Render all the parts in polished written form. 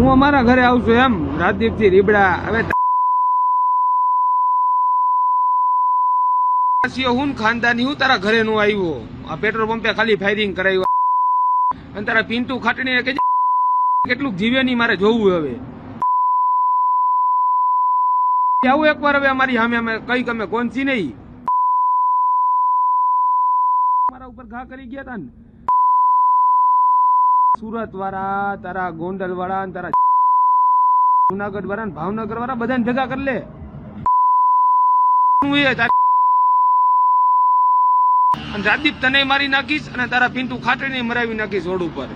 હું અમારા ઘરે આવશું એમ રાજદીપ થી રીબડા હવે હું ખાનદાની હું તારા ઘરે નો આવ્યો આ પેટ્રોલ પંપે ખાલી ફાયરિંગ કરાવ્યું અને તારા પિન્ટુ ખાટણીને કે કેટલું જીવે નહીં મારે જોવું હવે આવું એકવાર હવે અમારી સામે અમે કઈ અમે કોનસી નહીં મારા ઉપર ઘા કરી ગયા તા ને સુરત વાળા તારા ગોંડલ વાળા તારા જુનાગઢ વાળા ને ભાવનગર વાળા બધાને ભેગા કરી લે અને રાજદીપ તને મારી નાખીશ અને તારા પિન્ટુ ખાટણીને મરાવી નાખીશ રોડ ઉપર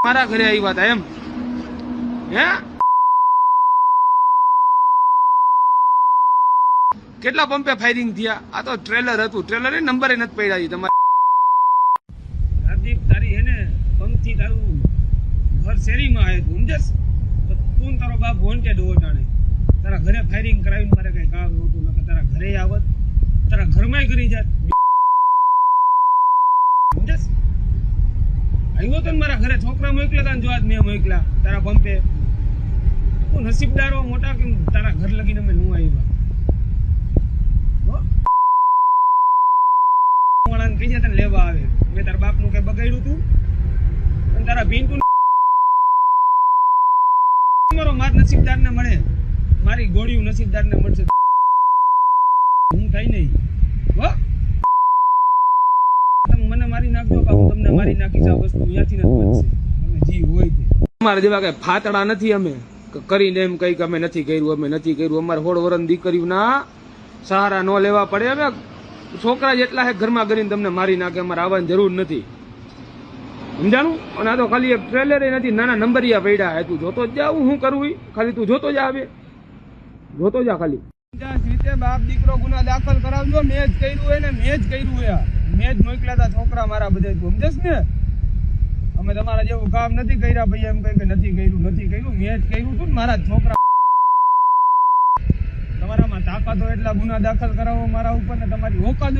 મારા ઘરે આવ્યા હતા એમ હે કેટલા પંપે ફાયરિંગ થયા આ તો ટ્રેલર હતું ટ્રેલર નંબરે નથી પડ્યા તમારે રાજદીપ તારી હે ને પંક્તિ તારું ઘર શેરીમાં આવે તું સમજસ તો તું તારો બાપ વોન્ટેડ હો જાણે તારા ઘરે ફાયરિંગ કરાવીને મારે કઈ કામ નહોતું નકર તારા ઘરે આવત તારા ઘરમાં કરી જાત સમજસ આવ્યો તો મારા ઘરે છોકરા મોકલ્યા તા જોવા જ મેં મોકલ્યા તારા પંપે તું નસીબદારો મોટા કે તારા ઘર લગીને અમે નું આવ્યા લેવા આવે મેં તારા બાપ નું કઈ બગાડ્યું તું અને તારા પિન્ટુ મારો માર નસીબદાર ને મળે મારી ગોળીયું નસીબદાર ને મળશે હું કઈ નહીં તમે મને મારી નાખજો કે હું તમને મારી નાખીશ આ વસ્તુ અહીંયાથી નથી બનશે તમે જી હોય તે અમારા જેવા કઈ ફાતડા નથી અમે કરીને એમ કઈ કે અમે નથી કર્યું અમે નથી કર્યું અમારે 16 વર્ષની દીકરીઓના સહારા ન લેવા પડે હવે છોકરા જેટલા હે ઘરમાં કરીને તમને મારી નાખે અમારે આવવાની જરૂર નથી સમજાણું અને આ તો ખાલી એક ટ્રેલર નથી નાના નંબરિયા પડ્યા તું જોતો જ જા હું કરવું ખાલી તું જોતો જા આવે જોતો જા ખાલી રીતે બાપ દીકરો ગુના દાખલ કરાવજો મેં જ કર્યું હોય ને મેં જ કર્યું હોય મેં જ મોકલ્યા હતા છોકરા મારા બધા તું સમજસ ને અમે તમારા જેવું કામ નથી કર્યા ભાઈ એમ કઈ કે નથી કર્યું મેં જ કર્યું હતું ને મારા છોકરા તમારામાં તાકાત હોય એટલા ગુના દાખલ કરાવો મારા ઉપર ને તમારી ઓકાત